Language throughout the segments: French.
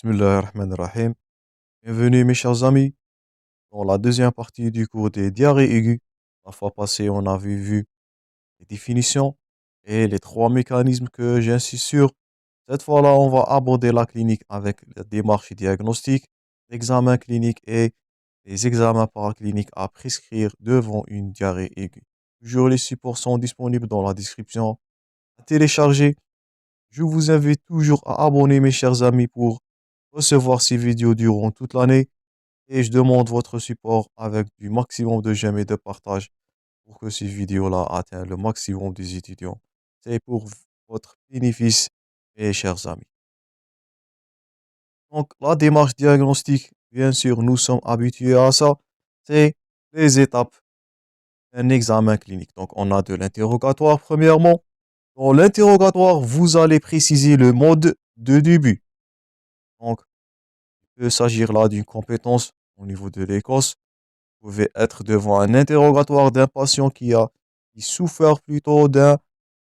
Bismillahirrahmanirrahim. Bienvenue mes chers amis dans la deuxième partie du cours des diarrhées aiguës. La fois passée, on avait vu les définitions et les trois mécanismes que j'insiste sur. Cette fois-là, on va aborder la clinique avec la démarche diagnostique, l'examen clinique et les examens paracliniques à prescrire devant une diarrhée aiguë. Toujours les supports sont disponibles dans la description à télécharger. Je vous invite toujours à abonner mes chers amis pour recevoir ces vidéos durant toute l'année et je demande votre support avec du maximum de j'aime et de partage pour que ces vidéos-là atteignent le maximum des étudiants. C'est pour votre bénéfice, mes chers amis. Donc, la démarche diagnostique, bien sûr, nous sommes habitués à ça. C'est les étapes d'un examen clinique. Donc, on a de l'interrogatoire, premièrement. Dans l'interrogatoire, vous allez préciser le mode de début. Donc, il peut s'agir là d'une compétence au niveau de l'Écosse. Vous pouvez être devant un interrogatoire d'un patient qui souffre plutôt ou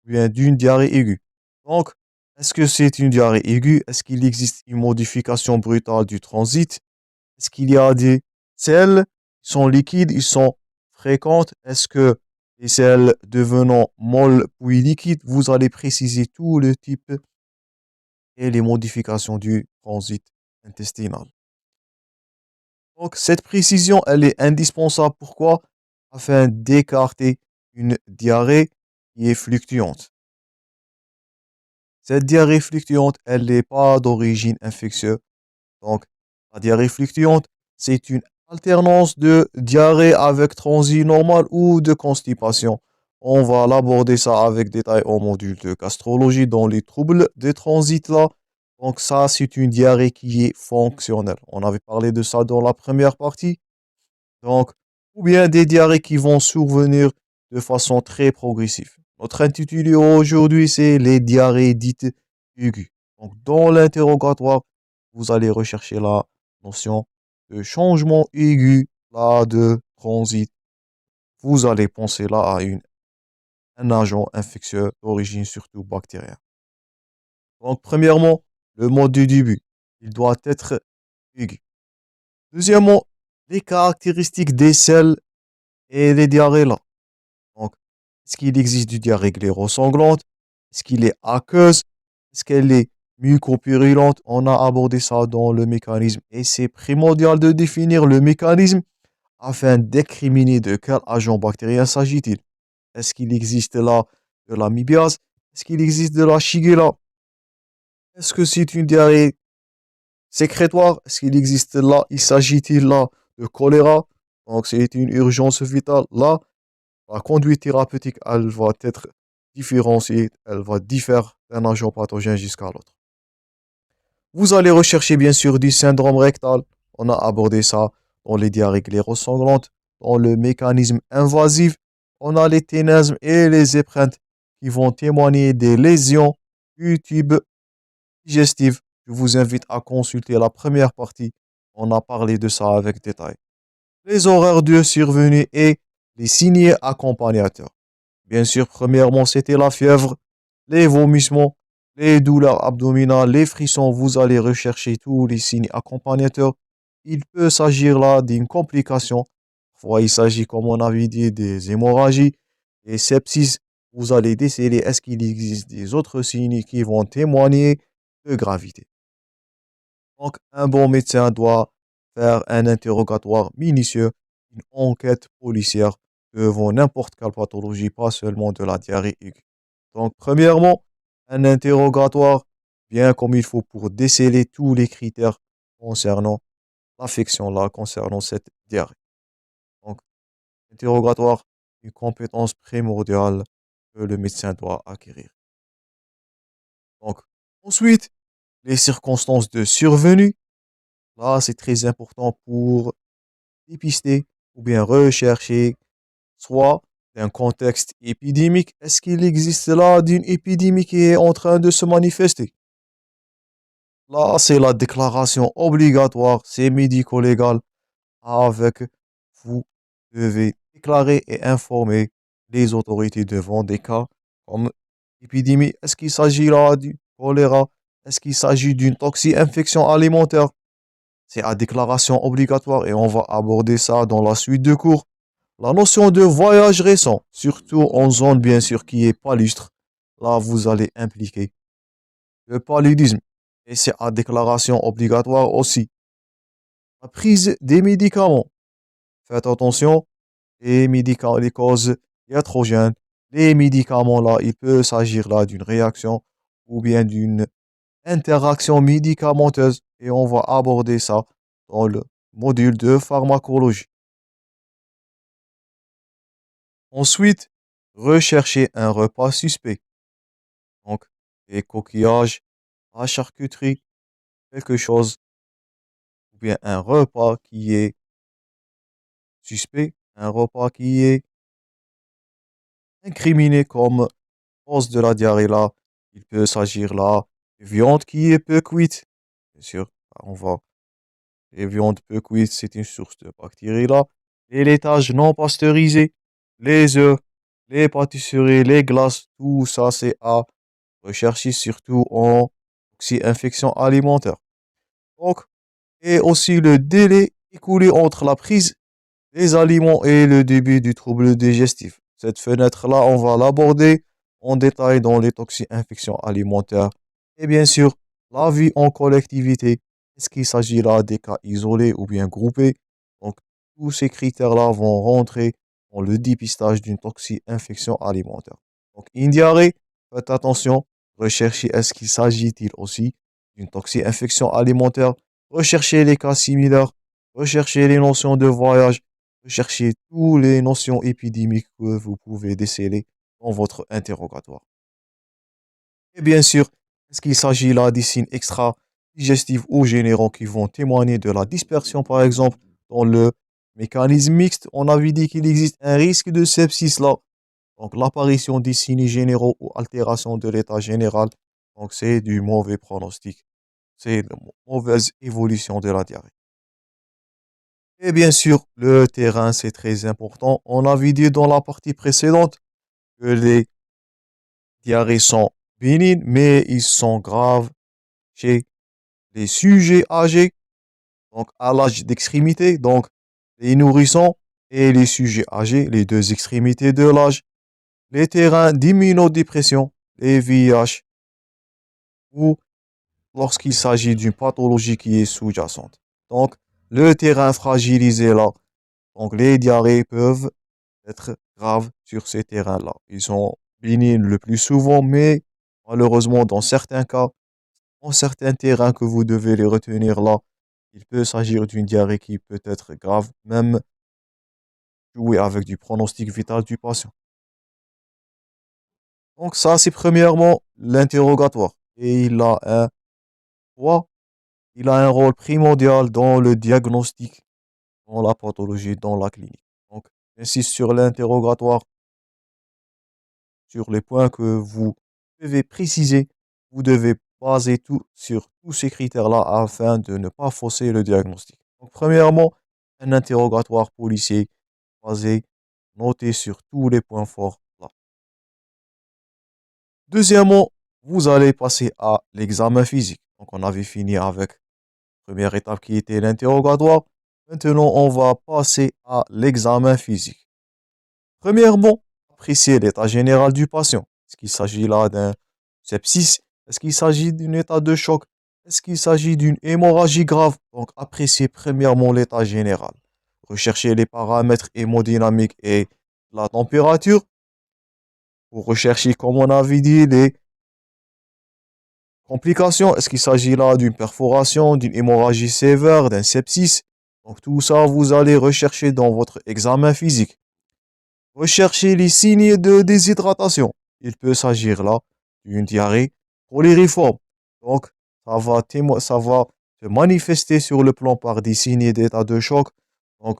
bien d'une diarrhée aiguë. Donc, est-ce que c'est une diarrhée aiguë? Est-ce qu'il existe une modification brutale du transit? Est-ce qu'il y a des selles qui sont liquides, ils sont fréquentes? Est-ce que les selles devenant molles puis liquides? Vous allez préciser tout le type et les modifications du transit intestinal. Donc, cette précision, elle est indispensable. Pourquoi? Afin d'écarter une diarrhée qui est fluctuante. Cette diarrhée fluctuante, elle n'est pas d'origine infectieuse. Donc, la diarrhée fluctuante, c'est une alternance de diarrhée avec transit normal ou de constipation. On va l'aborder ça avec détail au module de gastrologie dans les troubles de transit là. Donc ça, c'est une diarrhée qui est fonctionnelle. On avait parlé de ça dans la première partie. Donc, ou bien des diarrhées qui vont survenir de façon très progressive. Notre intitulé aujourd'hui, c'est les diarrhées dites aiguës. Donc, dans l'interrogatoire, vous allez rechercher la notion de changement aigu, là, de transit. Vous allez penser là à un agent infectieux d'origine surtout bactérienne. Donc, premièrement, le mode du début, il doit être aigu. Deuxièmement, les caractéristiques des selles et les diarrhées là. Donc, est-ce qu'il existe du diarrhée gléro-sanglante? Est-ce qu'il est aqueuse? Est-ce qu'elle est mucopurulente? On a abordé ça dans le mécanisme et c'est primordial de définir le mécanisme afin d'incriminer de quel agent bactérien s'agit-il. Est-ce qu'il existe là de l'amibiase? Est-ce qu'il existe de la shigella? Est-ce que c'est une diarrhée sécrétoire? Est-ce qu'il existe là, il s'agit-il là de choléra? Donc c'est une urgence vitale. Là, la conduite thérapeutique, elle va être différenciée, elle va différer d'un agent pathogène jusqu'à l'autre. Vous allez rechercher bien sûr du syndrome rectal. On a abordé ça dans les diarrhées glérosanglantes, dans le mécanisme invasif. On a les ténesmes et les épreintes qui vont témoigner des lésions du tube digestif. Je vous invite à consulter la première partie. On a parlé de ça avec détail. Les horaires de survenue et les signes accompagnateurs. Bien sûr, premièrement, c'était la fièvre, les vomissements, les douleurs abdominales, les frissons. Vous allez rechercher tous les signes accompagnateurs. Il peut s'agir là d'une complication. Parfois, il s'agit, comme on avait dit, des hémorragies, des sepsis. Vous allez déceler est-ce qu'il existe des autres signes qui vont témoigner de gravité. Donc, un bon médecin doit faire un interrogatoire minutieux, une enquête policière devant n'importe quelle pathologie, pas seulement de la diarrhée aiguë. Donc, premièrement, un interrogatoire bien comme il faut pour déceler tous les critères concernant l'affection là, concernant cette diarrhée. Donc, interrogatoire, une compétence primordiale que le médecin doit acquérir. Donc, ensuite, les circonstances de survenue. Là, c'est très important pour dépister ou bien rechercher soit un contexte épidémique. Est-ce qu'il existe là d'une épidémie qui est en train de se manifester? Là, c'est la déclaration obligatoire, c'est médico-légal. Avec vous devez déclarer et informer les autorités devant des cas comme épidémie. Est-ce qu'il s'agit là du choléra? Est-ce qu'il s'agit d'une toxi-infection alimentaire? C'est à déclaration obligatoire et on va aborder ça dans la suite de cours. La notion de voyage récent, surtout en zone bien sûr qui est palustre, là vous allez impliquer le paludisme et c'est à déclaration obligatoire aussi. La prise des médicaments. Faites attention, les médicaments, les causes iatrogènes, les médicaments là, il peut s'agir là d'une réaction ou bien d'une interaction médicamenteuse et on va aborder ça dans le module de pharmacologie. Ensuite, recherchez un repas suspect. Donc, des coquillages, la charcuterie, quelque chose, ou bien un repas qui est suspect, un repas qui est incriminé comme cause de la diarrhée là. Il peut s'agir là de viande qui est peu cuite. Bien sûr, on va. Les viandes peu cuites, c'est une source de bactéries là. Les laitages non pasteurisés, les œufs, les pâtisseries, les glaces, tout ça c'est à rechercher surtout en infection alimentaire. Donc, et aussi le délai écoulé entre la prise des aliments et le début du trouble digestif. Cette fenêtre-là, on va l'aborder en détail dans les toxi-infections alimentaires. Et bien sûr, la vie en collectivité. Est-ce qu'il s'agit là des cas isolés ou bien groupés? Donc, tous ces critères-là vont rentrer dans le dépistage d'une toxi-infection alimentaire. Donc, une diarrhée, faites attention, recherchez est-ce qu'il s'agit-il aussi d'une toxi-infection alimentaire. Recherchez les cas similaires, recherchez les notions de voyage, recherchez toutes les notions épidémiques que vous pouvez déceler dans votre interrogatoire. Et bien sûr, est-ce qu'il s'agit là des signes extra-digestifs ou généraux qui vont témoigner de la dispersion, par exemple, dans le mécanisme mixte? On avait dit qu'il existe un risque de sepsis là. Donc, l'apparition des signes généraux ou altération de l'état général. Donc, c'est du mauvais pronostic. C'est une mauvaise évolution de la diarrhée. Et bien sûr, le terrain, c'est très important. On avait dit dans la partie précédente que les diarrhées sont bénignes, mais ils sont graves chez les sujets âgés, donc à l'âge d'extrémité, donc les nourrissons et les sujets âgés, les deux extrémités de l'âge, les terrains d'immunodépression, les VIH, ou lorsqu'il s'agit d'une pathologie qui est sous-jacente. Donc, le terrain fragilisé là, donc les diarrhées peuvent être graves sur ces terrains-là. Ils sont bénignes le plus souvent, mais malheureusement, dans certains cas, dans certains terrains que vous devez les retenir là, il peut s'agir d'une diarrhée qui peut être grave, même jouer avec du pronostic vital du patient. Donc ça, c'est premièrement l'interrogatoire. Et ouais, il a un rôle primordial dans le diagnostic, dans la pathologie, dans la clinique. Donc, j'insiste sur l'interrogatoire, sur les points que vous devez préciser. Vous devez baser tout sur tous ces critères-là afin de ne pas fausser le diagnostic. Donc, premièrement, un interrogatoire policier basé, noté sur tous les points forts là. Deuxièmement, vous allez passer à l'examen physique. Donc, on avait fini avec la première étape qui était l'interrogatoire. Maintenant, on va passer à l'examen physique. Premièrement, apprécier l'état général du patient. Est-ce qu'il s'agit là d'un sepsis? Est-ce qu'il s'agit d'un état de choc? Est-ce qu'il s'agit d'une hémorragie grave? Donc, apprécier premièrement l'état général. Rechercher les paramètres hémodynamiques et la température. Pour rechercher, comme on avait dit, les complications. Est-ce qu'il s'agit là d'une perforation, d'une hémorragie sévère, d'un sepsis? Donc, tout ça, vous allez rechercher dans votre examen physique. Recherchez les signes de déshydratation. Il peut s'agir là d'une diarrhée polériforme. Donc, ça va se manifester sur le plan par des signes d'état de choc. Donc,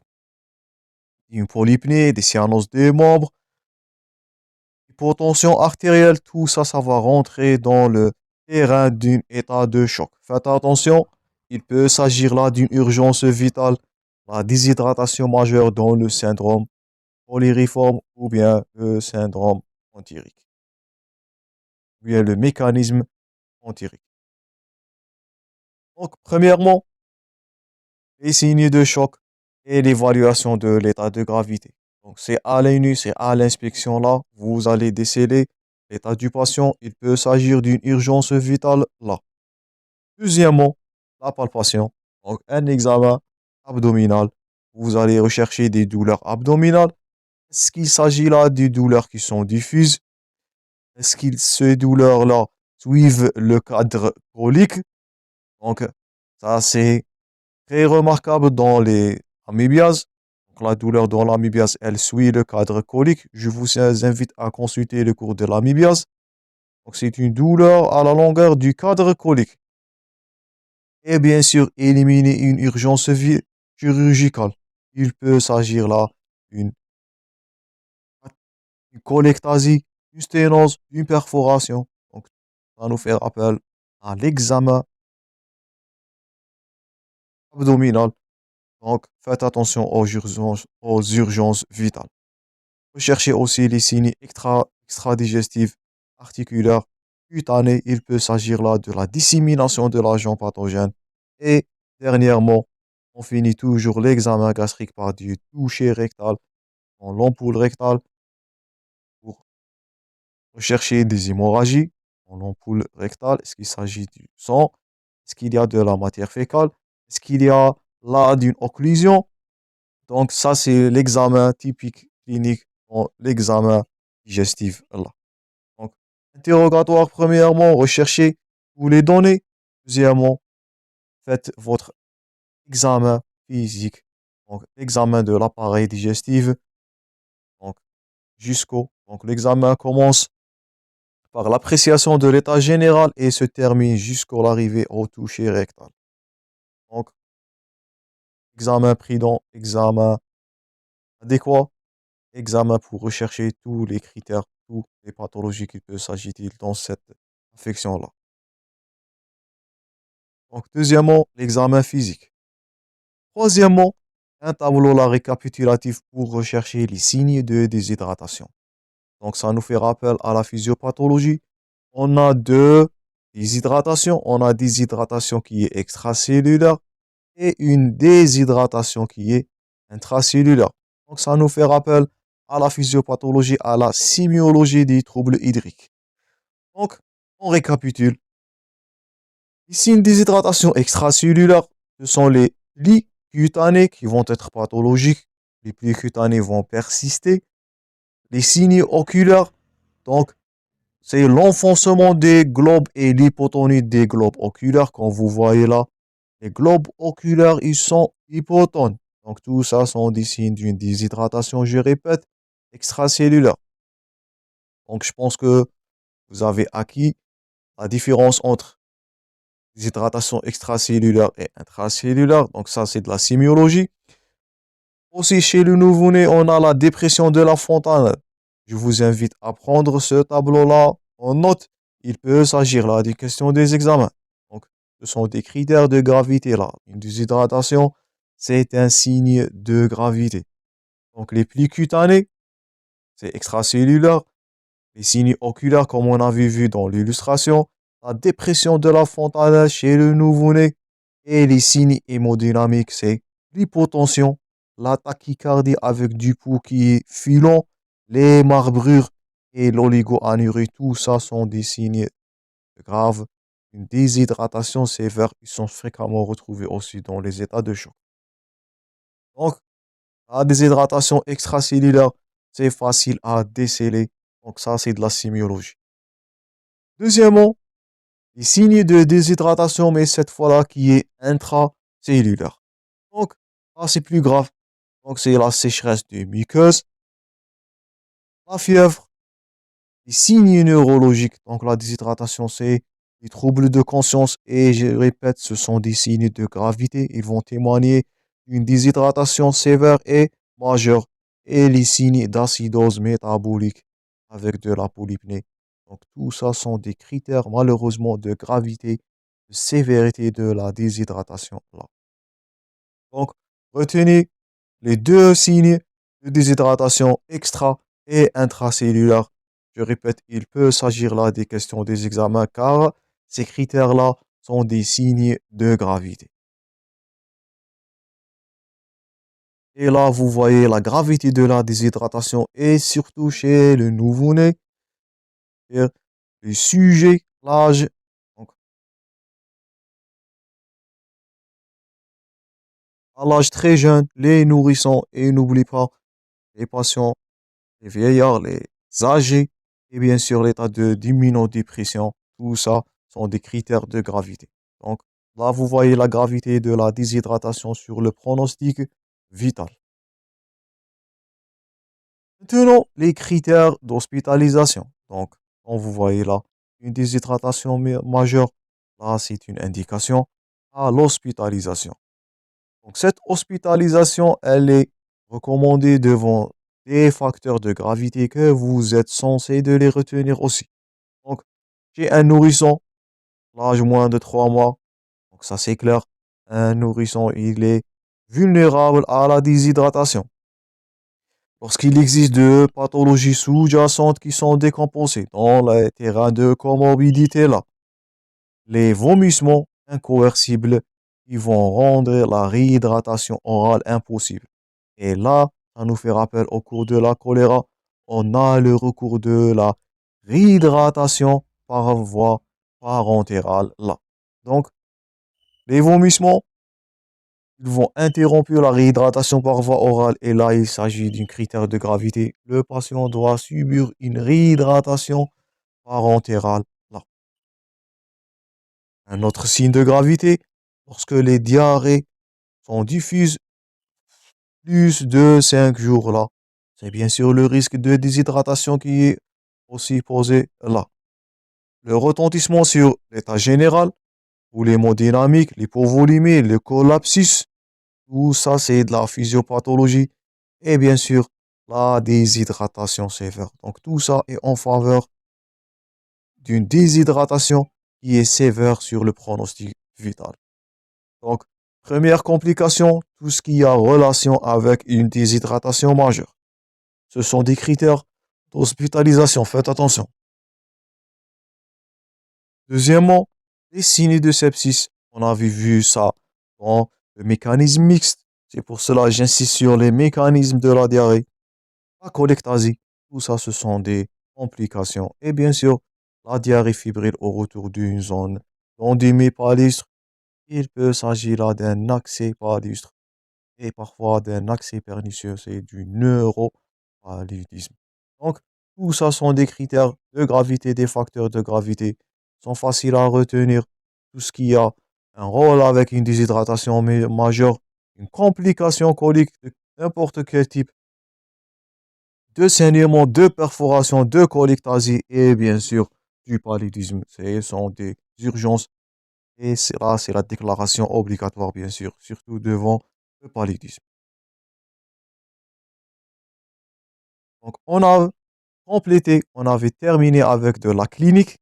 une polypnée, des cyanoses des membres, hypotension artérielle, tout ça, ça va rentrer dans le terrain d'un état de choc. Faites attention, il peut s'agir là d'une urgence vitale, la déshydratation majeure dans le syndrome polériforme ou bien le syndrome entérique, ou bien le mécanisme entérique. Donc, premièrement, les signes de choc et l'évaluation de l'état de gravité. Donc, c'est à l'œil nu, c'est à l'inspection là, vous allez déceler l'état du patient. Il peut s'agir d'une urgence vitale là. Deuxièmement, la palpation. Donc, un examen abdominal. Vous allez rechercher des douleurs abdominales. Est-ce qu'il s'agit là de douleurs qui sont diffuses? Est-ce que ces douleurs-là suivent le cadre colique? Donc, ça, c'est très remarquable dans les amébiases. Donc, la douleur dans l'amébiase, elle suit le cadre colique. Je vous invite à consulter le cours de l'amébiase. Donc, c'est une douleur à la longueur du cadre colique. Et bien sûr, éliminer une urgence chirurgicale. Il peut s'agir là d'une cholectasie, une sténose, une perforation. Donc, ça nous fait appel à l'examen abdominal. Donc, faites attention aux urgences vitales. Recherchez aussi les signes extradigestifs, articulaires, cutanés. Il peut s'agir là de la dissémination de l'agent pathogène. Et dernièrement, on finit toujours l'examen gastrique par du toucher rectal dans l'ampoule rectale pour rechercher des hémorragies dans l'ampoule rectale. Est-ce qu'il s'agit du sang? Est-ce qu'il y a de la matière fécale? Est-ce qu'il y a là d'une occlusion? Donc, ça, c'est l'examen typique clinique dans l'examen digestif là. Donc, interrogatoire, premièrement, recherchez tous les données. Deuxièmement, faites votre examen physique, donc examen de l'appareil digestif. Donc, donc l'examen commence par l'appréciation de l'état général et se termine jusqu'à l'arrivée au toucher rectal. Donc, examen prudent, examen adéquat, examen pour rechercher tous les critères, toutes les pathologies qu'il peut s'agir dans cette infection-là. Donc, deuxièmement, l'examen physique. Troisièmement, un tableau là récapitulatif pour rechercher les signes de déshydratation. Donc, ça nous fait rappel à la physiopathologie. On a deux déshydratations. On a déshydratation qui est extracellulaire et une déshydratation qui est intracellulaire. Donc, ça nous fait rappel à la physiopathologie, à la sémiologie des troubles hydriques. Donc, on récapitule. Les signes de déshydratation extracellulaire, ce sont les plis cutanés qui vont être pathologiques. Les plis cutanés vont persister. Les signes oculaires, donc, c'est l'enfoncement des globes et l'hypotonie des globes oculaires. Comme vous voyez là, les globes oculaires, ils sont hypotones. Donc, tout ça sont des signes d'une déshydratation, je répète, extracellulaire. Donc, je pense que vous avez acquis la différence entre déshydratation extracellulaire et intracellulaire. Donc, ça, c'est de la sémiologie. Aussi, chez le nouveau-né, on a la dépression de la fontanelle. Je vous invite à prendre ce tableau-là en note. Il peut s'agir là des questions des examens. Donc, ce sont des critères de gravité là. Une déshydratation, c'est un signe de gravité. Donc, les plis cutanés, c'est extracellulaire. Les signes oculaires, comme on avait vu dans l'illustration, la dépression de la fontanelle chez le nouveau-né et les signes hémodynamiques, c'est l'hypotension, la tachycardie avec du pouls qui est filant, les marbrures et l'oligoanurie. Tout ça sont des signes graves. Une déshydratation sévère, ils sont fréquemment retrouvés aussi dans les états de choc. Donc, la déshydratation extracellulaire, c'est facile à déceler. Donc ça, c'est de la sémiologie. Deuxièmement, les signes de déshydratation, mais cette fois-là qui est intracellulaire. Donc, là, c'est plus grave. Donc, c'est la sécheresse des muqueuses, la fièvre, les signes neurologiques. Donc, la déshydratation, c'est les troubles de conscience. Et je répète, ce sont des signes de gravité. Ils vont témoigner d'une déshydratation sévère et majeure. Et les signes d'acidose métabolique avec de la polypnée. Donc, tout ça sont des critères, malheureusement, de gravité, de sévérité de la déshydratation. Là. Donc, retenez les deux signes de déshydratation extra et intracellulaire. Je répète, il peut s'agir là des questions des examens car ces critères-là sont des signes de gravité. Et là, vous voyez la gravité de la déshydratation et surtout chez le nouveau-né, et le sujet, l'âge. Donc, à l'âge très jeune, les nourrissons et n'oublie pas les patients, les vieillards, les âgés et bien sûr l'état d'immunodépression. Tout ça sont des critères de gravité. Donc là, vous voyez la gravité de la déshydratation sur le pronostic vital. Maintenant, les critères d'hospitalisation. Donc, quand vous voyez là une déshydratation majeure, là, c'est une indication à l'hospitalisation. Donc, cette hospitalisation, elle est recommandée devant des facteurs de gravité que vous êtes censé de les retenir aussi. Donc, chez un nourrisson, l'âge moins de 3 mois, donc ça c'est clair, un nourrisson, il est vulnérable à la déshydratation. Lorsqu'il existe de pathologies sous-jacentes qui sont décompensées dans les terrains de comorbidité là, les vomissements incoercibles qui vont rendre la réhydratation orale impossible. Et là, ça nous fait rappel au cours de la choléra, on a le recours de la réhydratation par voie parentérale là. Donc, les vomissements, ils vont interrompre la réhydratation par voie orale et là, il s'agit d'un critère de gravité. Le patient doit subir une réhydratation parentérale là. Un autre signe de gravité, lorsque les diarrhées sont diffuses plus de 5 jours là, c'est bien sûr le risque de déshydratation qui est aussi posé là. Le retentissement sur l'état général, ou l'hémodynamique, l'hypovolémie, le collapsus, tout ça c'est de la physiopathologie et bien sûr la déshydratation sévère. Donc tout ça est en faveur d'une déshydratation qui est sévère sur le pronostic vital. Donc, première complication, tout ce qui a relation avec une déshydratation majeure. Ce sont des critères d'hospitalisation, faites attention. Deuxièmement, les signes de sepsis. On avait vu ça dans le mécanisme mixte. C'est pour cela que j'insiste sur les mécanismes de la diarrhée. La cholectasie, tout ça, ce sont des complications. Et bien sûr, la diarrhée fébrile au retour d'une zone d'endémie paludisme. Il peut s'agir là d'un accès paludisme et parfois d'un accès pernicieux, c'est du neuropaludisme. Donc, tout ça sont des critères de gravité, des facteurs de gravité, sont faciles à retenir. Tout ce qui a un rôle avec une déshydratation majeure, une complication colique de n'importe quel type, de saignement, de perforation, de cholectasie et bien sûr du paludisme. Ce sont des urgences et c'est la déclaration obligatoire, bien sûr, surtout devant le paludisme. Donc, on a complété, on avait terminé avec de la clinique.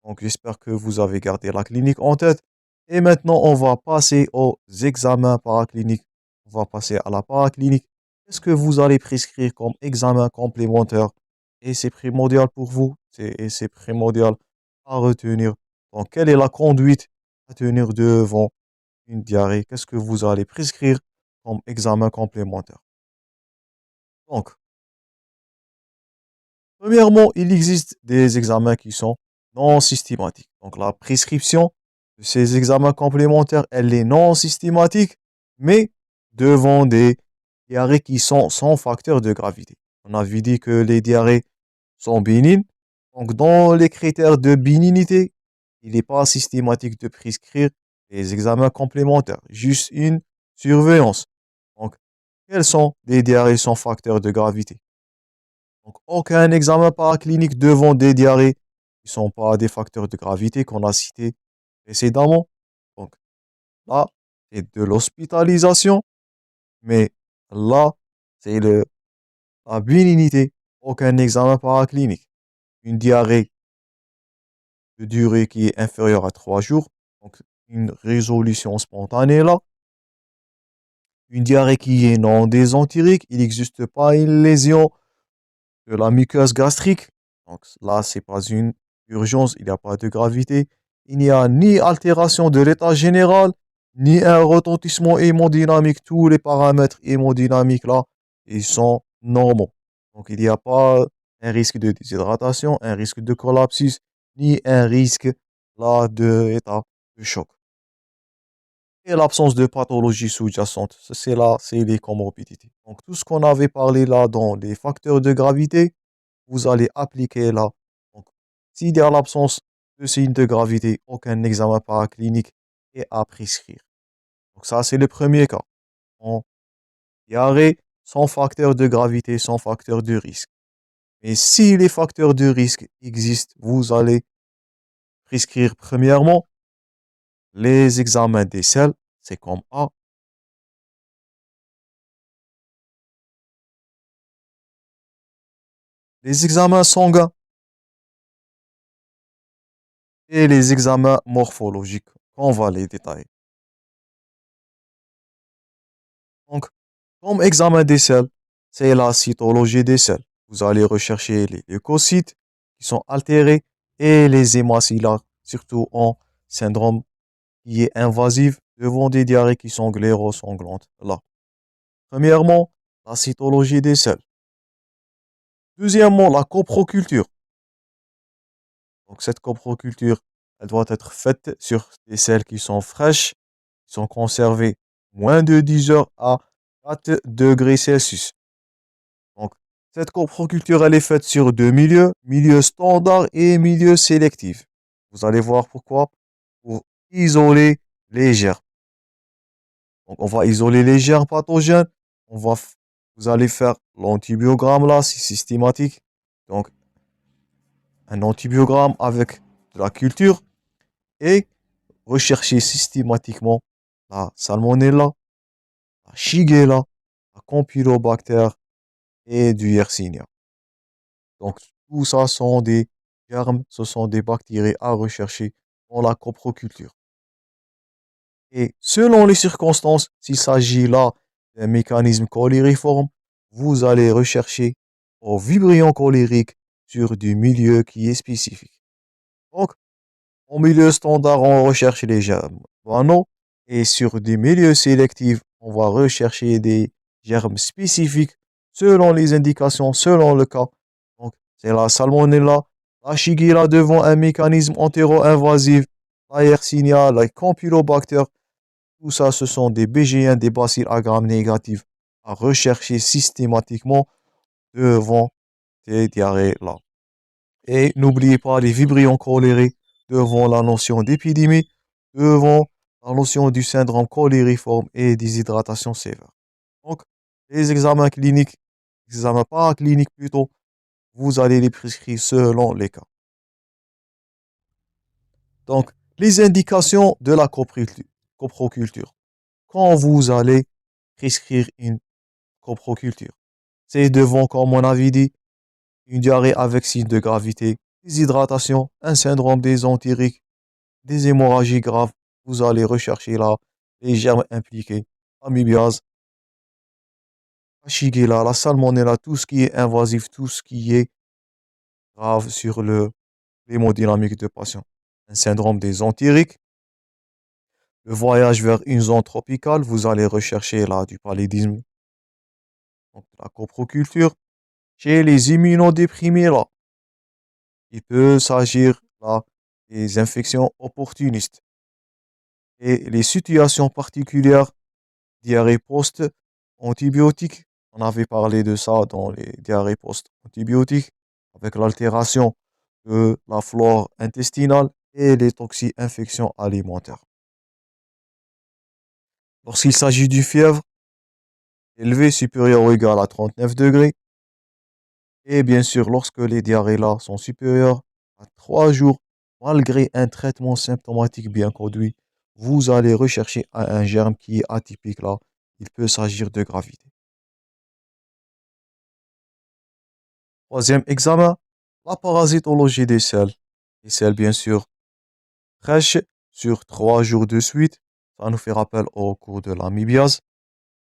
Donc, j'espère que vous avez gardé la clinique en tête. Et maintenant, on va passer aux examens paracliniques. On va passer à la paraclinique. Qu'est-ce que vous allez prescrire comme examen complémentaire? Et c'est primordial pour vous. Et c'est primordial à retenir. Donc, quelle est la conduite à tenir devant une diarrhée? Qu'est-ce que vous allez prescrire comme examen complémentaire? Donc, premièrement, il existe des examens qui sont non systématiques. Donc, la prescription de ces examens complémentaires, elle est non systématique, mais devant des diarrhées qui sont sans facteur de gravité. On avait dit que les diarrhées sont bénignes. Donc, dans les critères de bénignité, il n'est pas systématique de prescrire des examens complémentaires, juste une surveillance. Donc, quels sont les diarrhées sans facteur de gravité? Donc, aucun examen paraclinique devant des diarrhées qui ne sont pas des facteurs de gravité qu'on a cités précédemment. Donc, là, c'est de l'hospitalisation, mais là, c'est la bénignité. Aucun examen paraclinique. Une diarrhée de durée qui est inférieure à 3 jours, donc une résolution spontanée là. Une diarrhée qui est non désentérique, il n'existe pas une lésion de la muqueuse gastrique. Donc là, c'est pas une urgence, il n'y a pas de gravité. il n'y a ni altération de l'état général, ni un retentissement hémodynamique. Tous les paramètres hémodynamiques là, ils sont normaux. Donc il n'y a pas un risque de déshydratation, un risque de collapsus, ni un risque là d'état de choc. Et l'absence de pathologie sous-jacente, c'est là, c'est les comorbidités. Donc tout ce qu'on avait parlé là dans les facteurs de gravité, vous allez appliquer là. Donc, s'il y a l'absence de signes de gravité, aucun examen paraclinique est à prescrire. Donc ça, c'est le premier cas. En diarrhée sans facteur de gravité, sans facteur de risque. Mais si les facteurs de risque existent, vous allez prescrire premièrement les examens des selles, c'est comme A, les examens sanguins et les examens morphologiques. On va les détailler. Donc, comme examen des selles, c'est la cytologie des selles. Vous allez rechercher les leucocytes qui sont altérés et les hémocylars, surtout en syndrome qui est invasif devant des diarrhées qui sont glérosanglantes. Là. Premièrement, la cytologie des selles. Deuxièmement, la coproculture. Donc, cette coproculture, elle doit être faite sur des selles qui sont fraîches, qui sont conservées moins de 10 heures à 4 degrés Celsius. Donc, cette coproculture, elle est faite sur deux milieux, milieu standard et milieu sélectif. Vous allez voir pourquoi. Pour isoler les germes. Donc, on va isoler les germes pathogènes. Vous allez faire l'antibiogramme là, c'est systématique. Donc, un antibiogramme avec de la culture et rechercher systématiquement la salmonella, la shigella, la campylobacter et du yersinia. Donc, tout ça sont des germes, ce sont des bactéries à rechercher dans la coproculture. Et selon les circonstances, s'il s'agit là d'un mécanisme cholériforme, vous allez rechercher au vibrion cholérique sur du milieu qui est spécifique. Donc, en milieu standard, on recherche les germes banaux et sur des milieux sélectifs, on va rechercher des germes spécifiques selon les indications, selon le cas. Donc, c'est la salmonella, la shigella devant un mécanisme entéro-invasif, la yersinia, la campylobacter. Tout ça, ce sont des BG1, des bacilles à Gram négatifs à rechercher systématiquement devant ces diarrhées-là. Et n'oubliez pas les vibrions cholériques devant la notion d'épidémie, devant la notion du syndrome cholériforme et déshydratation sévère. Donc, les examens cliniques, les examens paracliniques plutôt, vous allez les prescrire selon les cas. Donc, les indications de la coproculture. Quand vous allez prescrire une coproculture, c'est devant, comme on avait dit, une diarrhée avec signe de gravité, déshydratation, un syndrome des entériques, des hémorragies graves. Vous allez rechercher là les germes impliqués, amibiase, la shigella, la salmonella, tout ce qui est invasif, tout ce qui est grave sur l'hémodynamique de patient. Un syndrome des entériques, le voyage vers une zone tropicale, vous allez rechercher là du paludisme, donc la coproculture. Chez les immunodéprimés, là, il peut s'agir là des infections opportunistes et les situations particulières, diarrhée post-antibiotique. On avait parlé de ça dans les diarrhées post-antibiotiques avec l'altération de la flore intestinale et les toxi-infections alimentaires. Lorsqu'il s'agit du fièvre élevé supérieur ou égal à 39 degrés, et bien sûr, lorsque les diarrhées là sont supérieures à 3 jours, malgré un traitement symptomatique bien conduit, vous allez rechercher un germe qui est atypique là. Il peut s'agir de gravité. Troisième examen, la parasitologie des selles. Les selles, bien sûr, fraîches sur 3 jours de suite. Ça nous fait rappel au cours de l'amibiase.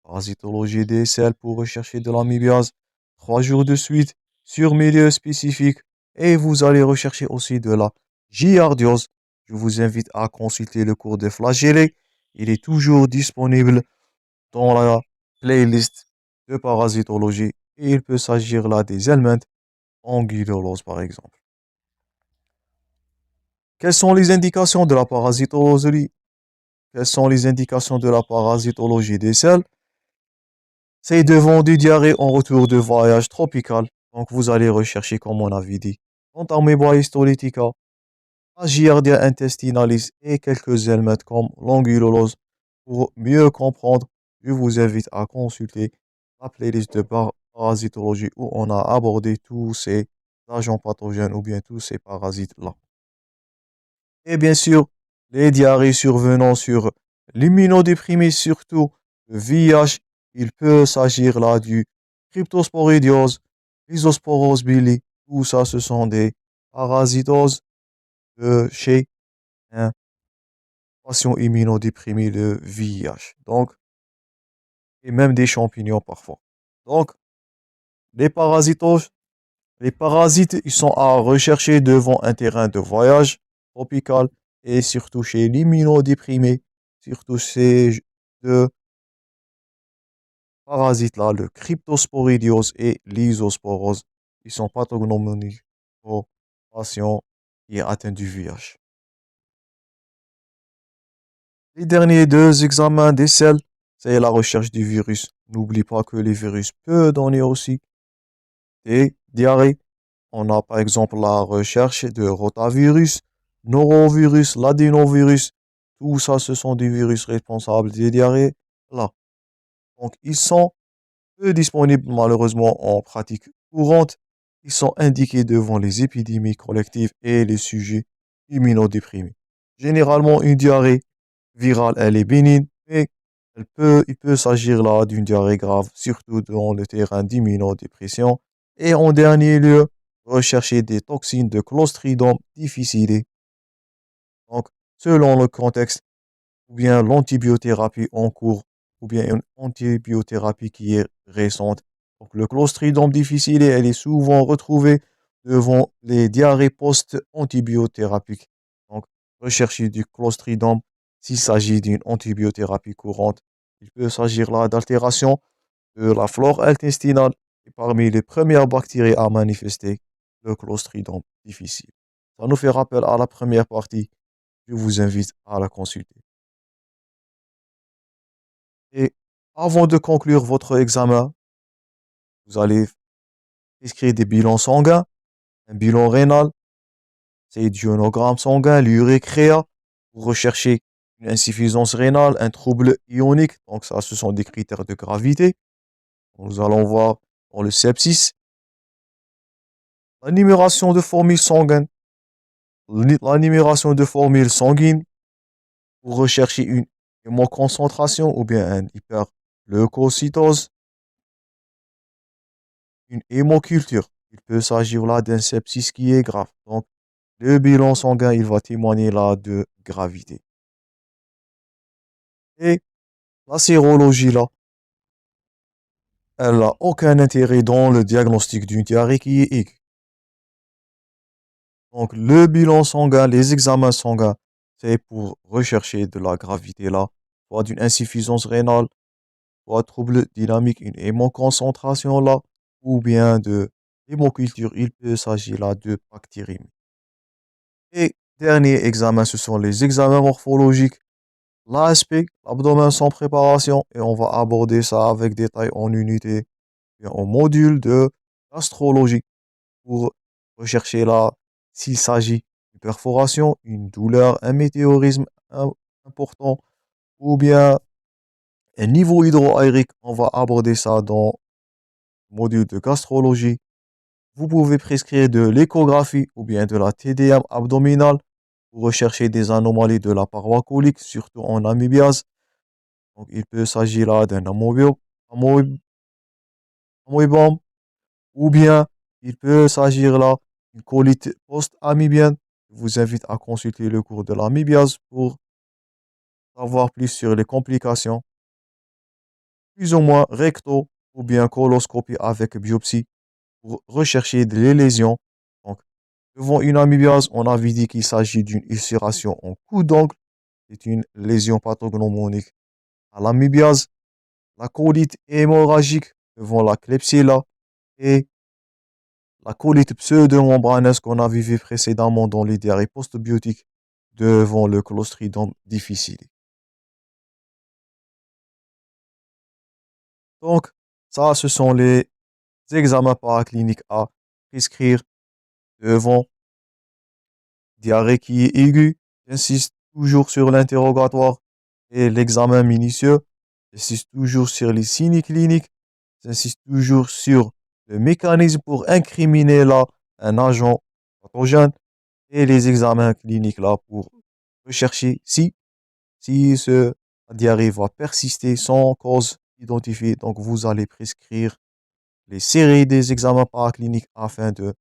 Parasitologie des selles pour rechercher de l'amibiase. 3 jours de suite sur milieu spécifique. Et vous allez rechercher aussi de la giardiose. je vous invite à consulter le cours de flagellés. Il est toujours disponible dans la playlist de parasitologie et il peut s'agir là des helminths anguillos par exemple. Quelles sont les indications de la parasitologie? Quelles sont les indications de la parasitologie des selles? C'est devant du diarrhée en retour de voyage tropical. Donc vous allez rechercher, comme on avait dit, Entamoeba histolytica, Agiardia intestinalis et quelques helminths comme l'angulose. Pour mieux comprendre, je vous invite à consulter la playlist de parasitologie où on a abordé tous ces agents pathogènes ou bien tous ces parasites-là. Et bien sûr, les diarrhées survenant sur l'immunodéprimé, surtout le VIH, il peut s'agir là du cryptosporidiose, l'isosporose billy, tout ça, ce sont des parasitoses chez un patient immunodéprimé, le VIH. Donc, et même des champignons parfois. Donc, les parasitoses, les parasites, ils sont à rechercher devant un terrain de voyage tropical et surtout chez l'immunodéprimé, surtout ces deux parasites-là, le cryptosporidiose et l'isosporose. Ils sont pathognomoniques aux patients qui sont atteints du VIH. Les derniers deux examens des selles, c'est la recherche du virus. N'oublie pas que les virus peuvent donner aussi des diarrhées. On a par exemple la recherche de rotavirus, norovirus, l'adénovirus. Tout ça, ce sont des virus responsables des diarrhées. Là. Donc, ils sont peu disponibles malheureusement en pratique courante. Ils sont indiqués devant les épidémies collectives et les sujets immunodéprimés. Généralement, une diarrhée virale, elle est bénigne, mais il peut s'agir là d'une diarrhée grave, surtout dans le terrain d'immunodépression. Et en dernier lieu, rechercher des toxines de Clostridium difficile. Donc, selon le contexte, ou bien l'antibiothérapie en cours, ou bien une antibiothérapie qui est récente. Donc, le Clostridium difficile, elle est souvent retrouvée devant les diarrhées post-antibiothérapie. Donc, rechercher du Clostridium s'il s'agit d'une antibiothérapie courante. Il peut s'agir là d'altération de la flore intestinale et parmi les premières bactéries à manifester le Clostridium difficile. Ça nous fait rappel à la première partie. Je vous invite à la consulter. Et avant de conclure votre examen, vous allez prescrire des bilans sanguins, un bilan rénal, c'est du ionogramme sanguin, l'urécréa, pour rechercher une insuffisance rénale, un trouble ionique. Donc ça, ce sont des critères de gravité. Nous allons voir dans le sepsis, la numération de formules sanguines, la numération de formules sanguines pour rechercher une hémoconcentration ou bien un hyperleucocytose, une hémoculture. Il peut s'agir là d'un sepsis qui est grave. Donc, le bilan sanguin, il va témoigner là de gravité. Et la sérologie là, elle n'a aucun intérêt dans le diagnostic d'une diarrhée qui est aiguë. Donc, le bilan sanguin, les examens sanguins, c'est pour rechercher de la gravité là, soit d'une insuffisance rénale, soit trouble dynamique, une hémoconcentration là, ou bien de hémoculture. Il peut s'agir là de bactériémie. Et dernier examen, ce sont les examens morphologiques. L'ASP, l'abdomen sans préparation, et on va aborder ça avec détail en unité et en module de gastrologie pour rechercher là s'il s'agit d'une perforation, une douleur, un météorisme important ou bien un niveau hydroaérique. On va aborder ça dans le module de gastrologie. Vous pouvez prescrire de l'échographie ou bien de la TDM abdominale pour rechercher des anomalies de la paroi colique, surtout en amibiase. Donc, il peut s'agir là d'un amoeboom, ou bien il peut s'agir là d'une colite post-amibienne. Je vous invite à consulter le cours de l'amibiase pour savoir plus sur les complications, plus ou moins recto, ou bien coloscopie avec biopsie pour rechercher des lésions. Donc, Devant une amibiase, on avait dit qu'il s'agit d'une ulcération en coup d'ongle. C'est une lésion pathognomonique à l'amibiase. La colite hémorragique devant la Klebsiella et la colite pseudomembraneuse qu'on a vu précédemment dans les diarrhées postbiotiques devant le Clostridium difficile. Donc, ça, ce sont les examens paracliniques à prescrire devant diarrhée qui est aiguë. J'insiste toujours sur l'interrogatoire et l'examen minutieux. J'insiste toujours sur les signes cliniques. J'insiste toujours sur le mécanisme pour incriminer là un agent pathogène et les examens cliniques là pour rechercher si ce diarrhée va persister sans cause identifiée. Donc, vous allez prescrire les séries des examens paracliniques afin de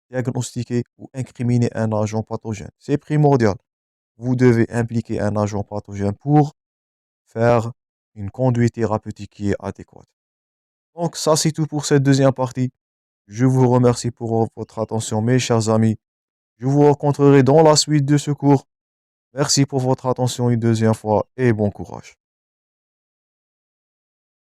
diagnostiquer ou incriminer un agent pathogène. C'est primordial. Vous devez impliquer un agent pathogène pour faire une conduite thérapeutique qui est adéquate. Donc, ça, c'est tout pour cette deuxième partie. Je vous remercie pour votre attention, mes chers amis. Je vous rencontrerai dans la suite de ce cours. Merci pour votre attention une deuxième fois et bon courage.